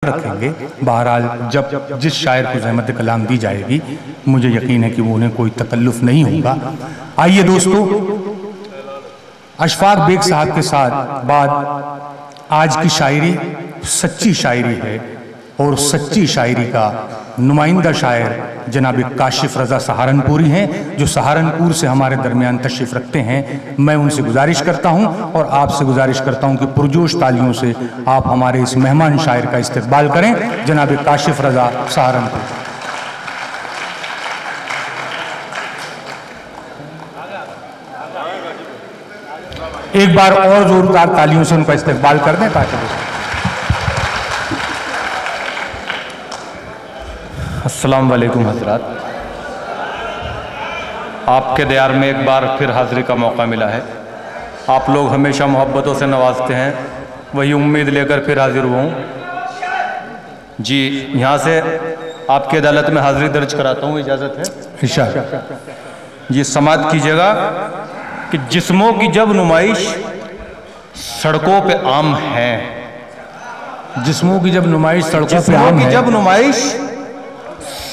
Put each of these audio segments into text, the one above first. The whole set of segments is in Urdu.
رکھیں گے. بہرحال جب جس شاعر کو زحمت کلام دی جائے گی مجھے یقین ہے کہ وہ انہیں کوئی تکلف نہیں ہوگا. آئیے دوستو، اشفاق بیگ صاحب کے ساتھ بعد آج کی شاعری سچی شاعری ہے، اور سچی شاعری کا نمائندہ شاعر جناب کاشف رضا سہارنپوری ہیں جو سہارنپور سے ہمارے درمیان تشریف رکھتے ہیں. میں ان سے گزارش کرتا ہوں اور آپ سے گزارش کرتا ہوں کہ پرجوش تالیوں سے آپ ہمارے اس مہمان شاعر کا استقبال کریں، جناب کاشف رضا سہارنپوری. ایک بار اور زوردار تالیوں سے ان کا استقبال کر دیں تاکہ السلام علیکم حضرات. آپ کے دیار میں ایک بار پھر حاضری کا موقع ملا ہے. آپ لوگ ہمیشہ محبتوں سے نوازتے ہیں، وہی امید لے کر پھر حاضر ہوا ہوں. جی یہاں سے آپ کی عدالت میں حاضری درج کراتا ہوں، اجازت ہے؟ ارشاد. جی سماعت کیجیے گا کہ جسموں کی جب نمائش سڑکوں پہ عام ہے، جسموں کی جب نمائش سڑکوں پہ جسموں عام کی ہے، جب نمائش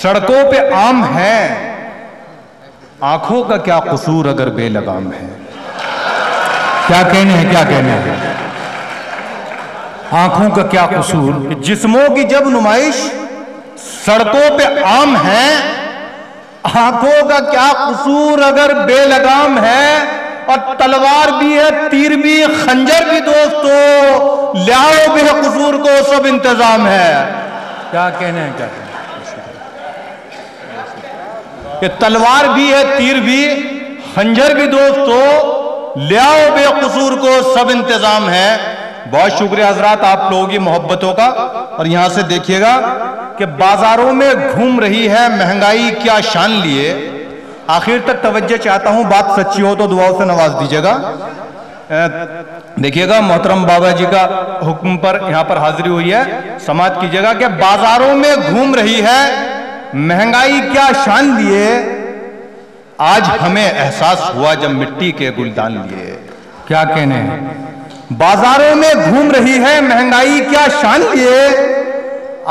سڑکوں پہ عام ہے، آنکھوں کا کیا قصور اگر بے لگام ہے. کیا کہنے ہیں، کیا کہنے ہیں؟ آنکھوں کا کیا قصور؟ جسموں کی جب نمائش سڑکوں پہ عام ہے، آنکھوں کا کیا قصور اگر بے لگام ہے. اور تلوار بھی ہے، تیر بھی، خنجر بھی دوستو، لیاؤ بے قصور کو سب انتظام ہے. کیا کہنے ہیں، کیا کہنے ہیں؟ کہ تلوار بھی ہے، تیر بھی، خنجر بھی دوستو، لیاؤ بے قصور کو سب انتظام ہے. بہت شکریہ حضرات آپ لوگوں کی محبتوں کا. اور یہاں سے دیکھیے گا کہ بازاروں میں گھوم رہی ہے مہنگائی کیا شان لیے. آخر تک توجہ چاہتا ہوں، بات سچی ہو تو دعاؤں سے نواز دیجیے گا. دیکھیے گا محترم بابا جی کا حکم پر یہاں پر حاضری ہوئی ہے. سماعت کیجیے گا کہ بازاروں میں گھوم رہی ہے مہنگائی کیا شان لیے، آج ہمیں احساس ہوا جب مٹی کے گلدان لیے. کیا کہنے ہیں؟ بازاروں میں گھوم رہی ہے مہنگائی کیا شان لیے،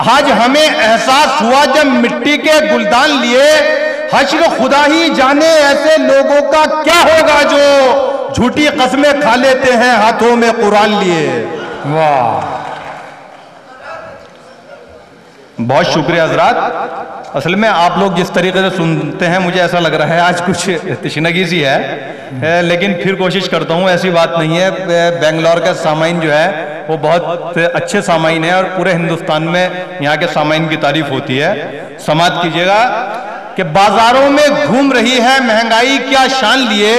آج ہمیں احساس ہوا جب مٹی کے گلدان لیے. حشر خدا ہی جانے ایسے لوگوں کا کیا ہوگا جو جھوٹی قسمیں کھا لیتے ہیں ہاتھوں میں قرآن لیے. واہ، بہت شکریہ حضرات. اصل میں آپ لوگ جس طریقے سے سنتے ہیں مجھے ایسا لگ رہا ہے آج کچھ تشنگی سی ہے، لیکن پھر کوشش کرتا ہوں، ایسی بات نہیں ہے. بنگلور کے سامعین جو ہے وہ بہت اچھے سامعین ہیں اور پورے ہندوستان میں یہاں کے سامعین کی تعریف ہوتی ہے. سماعت کیجیے گا کہ بازاروں میں گھوم رہی ہے مہنگائی کیا شان لیے،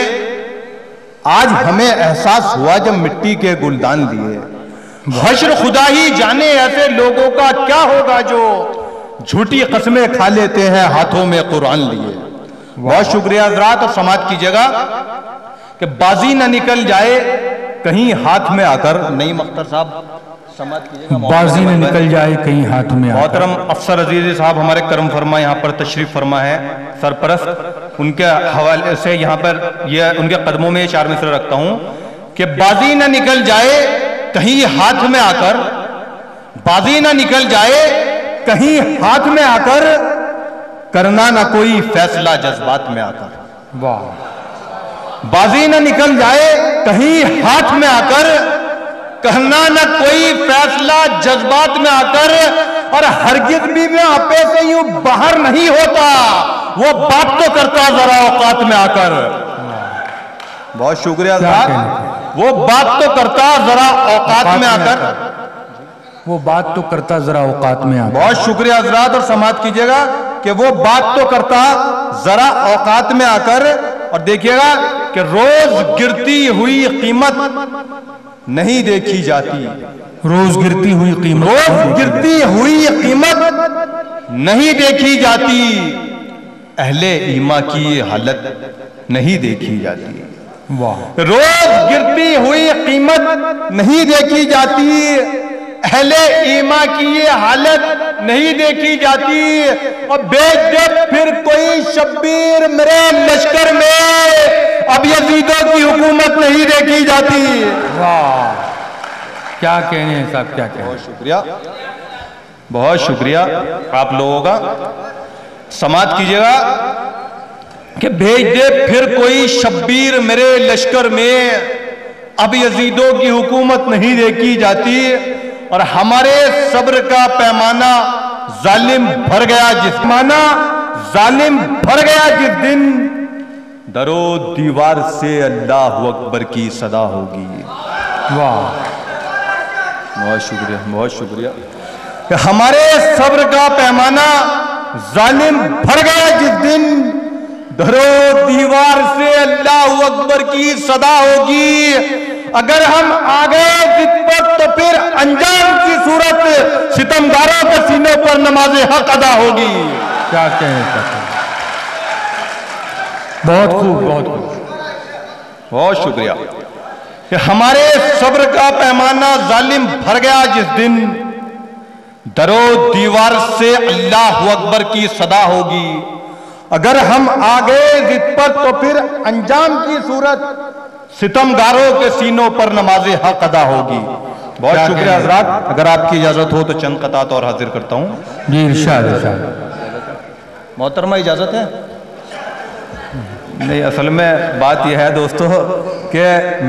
آج ہمیں احساس ہوا جب مٹی کے گلدان لیے. حشر خدا ہی جانے ایسے لوگوں کا کیا ہوگا جو جھوٹی قسمیں کھا لیتے ہیں ہاتھوں میں قرآن لیے. بہت شکریہ حضرات. اور سماعت کیجیے گا کہ بازی نہ نکل جائے کہیں ہاتھ میں آ کر. نہیں مختار صاحب سماعت کیجیے گا. بازی نہ نکل جائے کہیں ہاتھ میں آ کر. محترم افسر عزیزی صاحب ہمارے کرم فرما یہاں پر تشریف فرما ہے، سرپرست. ان کے حوالے سے یہاں پر یہ ان کے قدموں میں یہ 4 مصرے رکھتا ہوں کہ بازی نہ نکل جائے کہیں ہاتھ میں آ کر، بازی نہ نکل جائے کہیں ہاتھ میں آ کر، کرنا نہ کوئی فیصلہ جذبات میں آ کر. واہ، بازی نہ نکل جائے کہیں ہاتھ میں آ کر، کرنا نہ کوئی فیصلہ جذبات میں آ کر. اور ہرگز بھی میں آپے سے یوں باہر نہیں ہوتا، وہ بات تو کرتا ذرا اوقات میں آ کر. بہت شکریہ حضرات. وہ بات تو کرتا ذرا اوقات میں آ کر، وہ بات تو کرتا ذرا اوقات میں آ کر. بہت شکریہ حضرات. اور سماعت کیجیے گا کہ وہ بات تو کرتا ذرا اوقات میں آ کر. اور دیکھیے گا کہ روز گرتی ہوئی قیمت نہیں دیکھی جاتی. روز گرتی ہوئی قیمت، روز گرتی ہوئی قیمت نہیں دیکھی جاتی. اہل ایمان کی یہ حالت نہیں دیکھی جاتی. واہ، روز گرتی ہوئی قیمت نہیں دیکھی جاتی. اہل ایمان کی یہ حالت نہیں دیکھی جاتی. اور بیچ دے پھر کوئی شبیر میرے لشکر میں، اب یزیدوں کی حکومت نہیں دیکھی جاتی. واہ، کیا کہنے ہیں صاحب، کیا کہنے ہیں. بہت شکریہ. بہت شکریہ آپ لوگوں کا. سماعت کیجیے گا کہ بھیج دے پھر کوئی شبیر میرے لشکر میں، اب یزیدوں کی حکومت نہیں دیکھی جاتی، اور ہمارے صبر کا پیمانہ ظالم بھر گیا جس دن درو دیوار سے اللہ اکبر کی صدا ہوگی. واہ، بہت شکریہ، بہت شکریہ. کہ ہمارے صبر کا پیمانہ ظالم بھر گیا جس دن درو دیوار سے اللہ اکبر کی صدا ہوگی. اگر ہم آگے ضد پر تو پھر انجام کی صورت ستمگاروں کے سینوں پر نماز حق ادا ہوگی. کیا کہنے چاہتے ہیں؟ بہت خوب، بہت خوب. بہت شکریہ. کہ ہمارے صبر کا پیمانہ ظالم بھر گیا جس دن درو دیوار سے اللہ اکبر کی صدا ہوگی. اگر ہم آگے ضد پر تو پھر انجام کی صورت ستمگاروں کے سینوں پر نماز حق ادا ہوگی. بہت شکریہ حضرات. اگر آپ کی اجازت ہو تو چند قطعات اور حاضر کرتا ہوں. جی ارشاد ارشاد. محترمہ اجازت ہے؟ نہیں، اصل میں بات یہ ہے دوستو کہ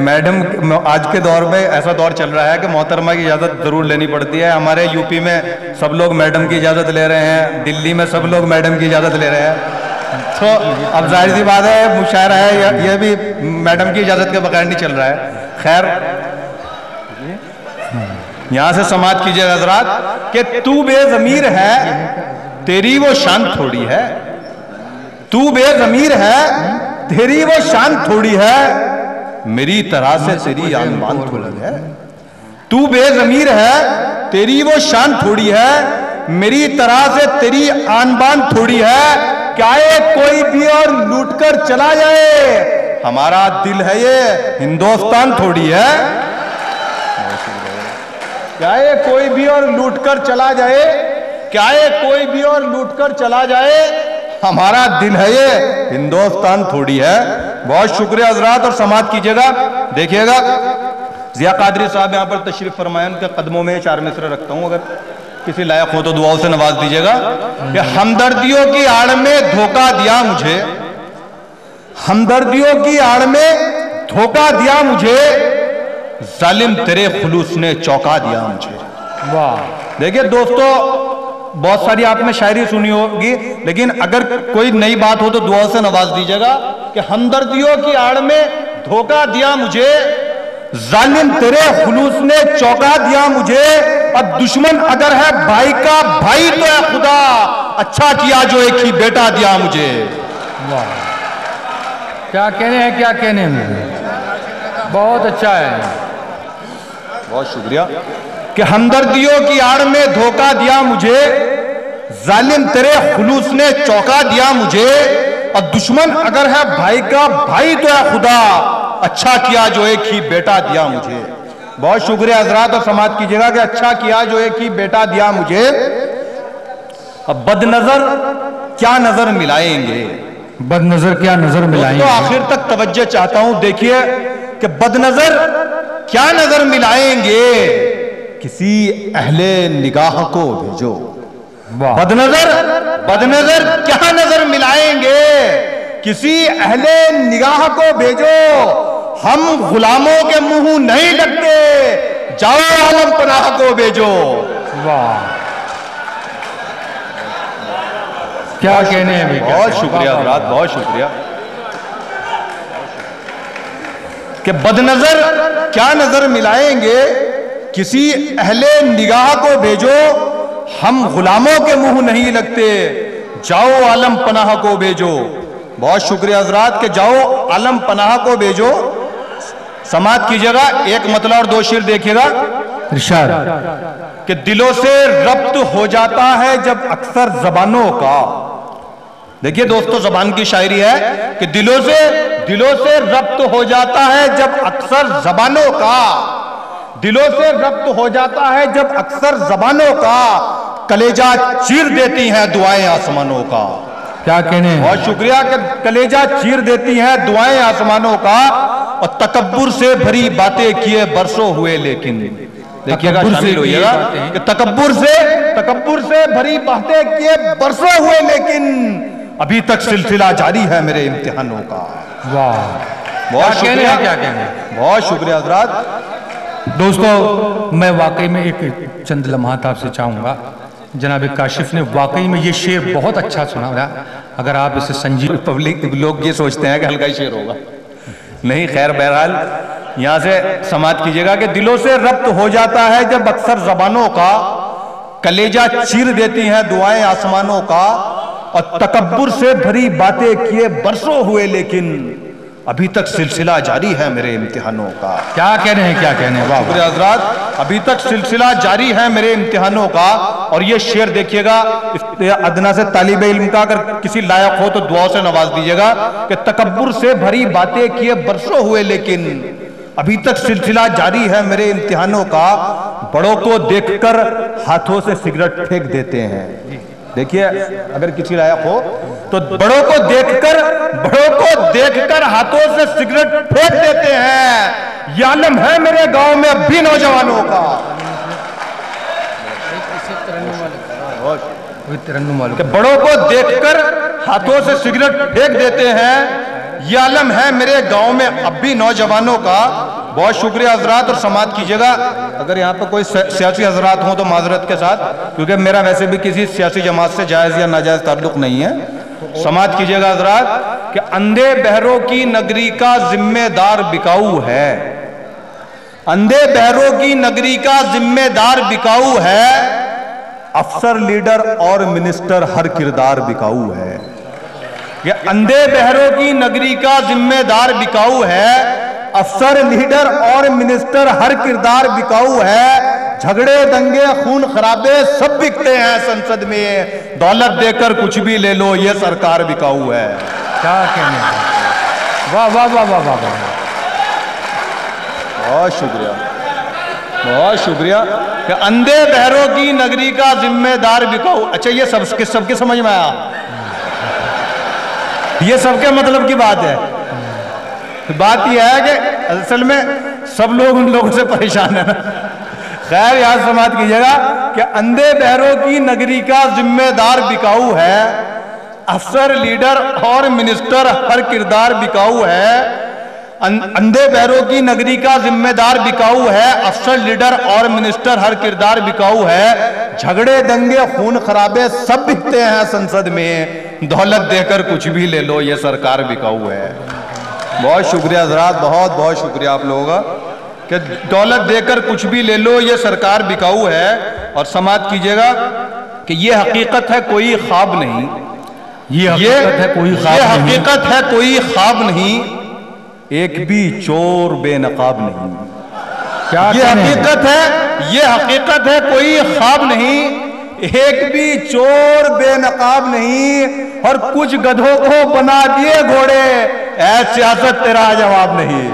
میڈم آج کے دور میں ایسا دور چل رہا ہے کہ محترمہ کی اجازت ضرور لینی پڑتی ہے. ہمارے یو پی میں سب لوگ میڈم کی اجازت لے رہے ہیں، دلی میں سب لوگ میڈم کی اجازت لے رہے ہیں. تو اب ظاہر سی بات ہے، مشاعرہ ہے، یہ بھی میڈم کی اجازت کے بغیر نہیں چل رہا ہے. خیر، یہاں سے سماعت کیجئے حضرات کہ تو بے ضمیر ہے تیری وہ شان تھوڑی ہے. تو بے ضمیر ہے تیری وہ شان تھوڑی ہے، میری طرح سے تیری آن بان تھوڑی ہے. تو بے ضمیر ہے تیری وہ شان تھوڑی ہے، میری طرح سے تیری آن بان تھوڑی ہے. کیا کوئی بھی اور لوٹ کر چلا جائے، ہمارا دل ہے یہ ہندوستان تھوڑی ہے. کیا کوئی بھی اور لوٹ کر چلا جائے، کیا کوئی بھی اور لوٹ کر چلا جائے، ہمارا دل ہے یہ ہندوستان تھوڑی ہے. بہت شکریہ حضرات. اور سماعت کیجئے گا، دیکھئے گا ضیاء قادری صاحب یہاں پر تشریف فرمائیں، ان کے قدموں میں 4 مصرع رکھتا ہوں، اگر کسی لائق ہو تو دعاؤں سے نواز دیجئے گا. کہ ہمدردیوں کی آڑ میں دھوکہ دیا مجھے، ہمدردیوں کی آڑ میں دھوکہ دیا مجھے، ظالم تیرے خلوص نے چوکا دیا مجھے. واہ. دیکھئے دوستو، بہت ساری آپ نے شاعری سنی ہوگی، لیکن اگر کوئی نئی بات ہو تو دعاؤں سے نواز دیجئے گا. کہ ہمدردیوں کی آڑ میں دھوکہ دیا مجھے، ظالم تیرے خلوص نے چوکا دیا مجھے، اور دشمن اگر ہے بھائی کا بھائی تو ہے خدا، اچھا کیا جو ایک ہی بیٹا دیا مجھے. واہ، کیا کہنے ہیں، کیا کہنے ہیں. بہت اچھا ہے. بہت شکریہ. کہ ہمدردیوں کی آڑ میں دھوکہ دیا مجھے، ظالم تیرے خلوص نے چوکا دیا مجھے، اور دشمن اگر ہے بھائی کا بھائی تو ہے خدا، اچھا کیا جو ایک ہی بیٹا دیا مجھے. بہت شکریہ حضرات. اور سماعت کیجئے گا کہ اچھا کیا جو ایک ہی بیٹا دیا مجھے. اب بد نظر کیا نظر ملائیں گے، بد نظر کیا نظر ملائیں تو گے. آخر تک توجہ چاہتا ہوں. دیکھیے کہ بد نظر کیا نظر ملائیں گے، کسی اہل نگاہ کو بھیجو. واہ. بد نظر کیا نظر ملائیں گے، کسی اہل نگاہ کو بھیجو، ہم غلاموں کے منہ نہیں لگتے، جاؤ عالم پناہ کو بھیجو. واہ، کیا کہنے ہیں. بہت شکریہ حضرات، بہت شکریہ. کہ بد نظر کیا نظر ملائیں گے، کسی اہل نگاہ کو بھیجو، ہم غلاموں کے منہ نہیں لگتے، جاؤ عالم پناہ کو بھیجو. بہت شکریہ حضرات. کہ جاؤ عالم پناہ کو بھیجو. سماعت کیجئے گا، ایک مطلع اور 2 شعر دیکھئے گا. ارشاد. کہ دلوں سے ربط ہو جاتا ہے جب اکثر زبانوں کا. دیکھیے دوستو، زبان کی شاعری ہے کہ دلوں سے ربط ہو جاتا ہے جب اکثر زبانوں کا، دلوں سے ربط ہو جاتا ہے جب اکثر زبانوں کا، کلیجہ چیر دیتی ہیں دعائیں آسمانوں کا. کیا کہنے ہیں. بہت شکریہ. کہ کلیجہ چیر دیتی ہیں دعائیں آسمانوں کا، اور تکبر سے بھری باتیں کیے برسوں ہوئے لیکن. دیکھئے گا، شامل ہوئیے گا کہ تکبر بھری باتیں کیے برسوں ہوئے لیکن ابھی تک سلسلہ جاری ہے میرے امتحانوں کا. واہ، بہت شکریہ، کیا کہنے. بہت شکریہ حضرات. دوستو میں واقعی میں ایک چند لمحات آپ سے چاہوں گا. جناب کاشف نے واقعی میں یہ شعر بہت اچھا سنا ہے. اگر آپ اسے سنجیدگی پبلک لوگ یہ سوچتے ہیں کہ ہلکا ہی شعر ہوگا. نہیں، خیر بہرحال یہاں سے سماعت کیجئے گا کہ دلوں سے ربط ہو جاتا ہے جب اکثر زبانوں کا، کلیجہ چیر دیتی ہیں دعائیں آسمانوں کا، اور تکبر سے بھری باتیں کیے برسوں ہوئے لیکن ابھی تک سلسلہ جاری ہے میرے امتحانوں کا. کیا کہنے ہیں، کیا کہنے ہیں. واہ شکریہ حضرات. ابھی تک سلسلہ جاری ہے میرے امتحانوں کا. اور یہ شعر دیکھیے گا ادنا سے طالب علم کا، اگر کسی لائق ہو تو دعاؤں سے نواز دیجیے گا کہ تکبر سے بھری باتیں کیے برسوں ہوئے لیکن ابھی تک سلسلہ جاری ہے میرے امتحانوں کا. بڑوں کو دیکھ کر ہاتھوں سے سگریٹ پھینک دیتے ہیں. دیکھیے اگر کسی لائق ہو تو بڑوں کو دیکھ کر ہاتھوں سے سگریٹ پھینک دیتے ہیں. یہ عالم ہے میرے گاؤں میں اب بھی نوجوانوں کا. کہ بڑوں کو دیکھ کر ہاتھوں سے سگریٹ پھینک دیتے ہیں. یہ عالم ہے میرے گاؤں میں اب بھی نوجوانوں کا. بہت شکریہ حضرات. اور سماعت کیجئے گا اگر یہاں پہ کوئی سیاسی حضرات ہوں تو معذرت کے ساتھ، کیونکہ میرا ویسے بھی کسی سیاسی جماعت سے جائز یا ناجائز تعلق نہیں ہے. سماعت کیجئے گا حضرات کہ اندھے بہروں کی نگری کا ذمہ دار بکاؤ ہے. اندھے بہروں کی نگری کا ذمہ دار بکاؤ ہے. افسر، لیڈر اور منسٹر ہر کردار بکاؤ ہے. یہ اندھے بہروں کی نگری کا ذمہ دار بکاؤ ہے. افسر، لیڈر اور منسٹر ہر کردار بکاؤ ہے. جھگڑے، دنگے، خون خرابے سب بکتے ہیں سنسد میں. دولت دے کر کچھ بھی لے لو یہ سرکار بکاؤ ہے. کیا کہنے ہیں. واہ واہ واہ واہ واہ. بہت شکریہ، بہت شکریہ. کہ اندھے بہروں کی نگری کا ذمہ دار بکاؤ. اچھا یہ سب کے سمجھ میں آیا؟ یہ سب کے مطلب کی بات ہے. بات یہ ہے کہ اصل میں سب لوگ ان لوگوں سے پریشان ہیں. خیر یاد سماعت کیجئے گا کہ اندھے بہروں کی نگری کا ذمہ دار بکاؤ ہے. افسر، لیڈر اور منسٹر ہر کردار بکاؤ ہے. اندھے بہروں کی نگری کا ذمہ دار بکاؤ ہے. افسر، لیڈر اور منسٹر ہر کردار بکاؤ ہے. جھگڑے، دنگے، خون خرابے سب بکتے ہیں سنسد میں. دولت دے کر کچھ بھی لے لو یہ سرکار بکاؤ ہے. بہت شکریہ حضرات، بہت بہت شکریہ آپ لوگوں کا کہ دولت دے کر کچھ بھی لے لو یہ سرکار بکاؤ ہے. اور سماعت کیجئے گا کہ یہ حقیقت ہے کوئی خواب نہیں. یہ حقیقت ہے کوئی خواب نہیں. ایک بھی چور بے نقاب نہیں. یہ حقیقت ہے کوئی خواب نہیں. ایک بھی چور بے نقاب نہیں. اور کچھ گدھوں کو بنا دیے گھوڑے، اے سیاست تیرا جواب نہیں.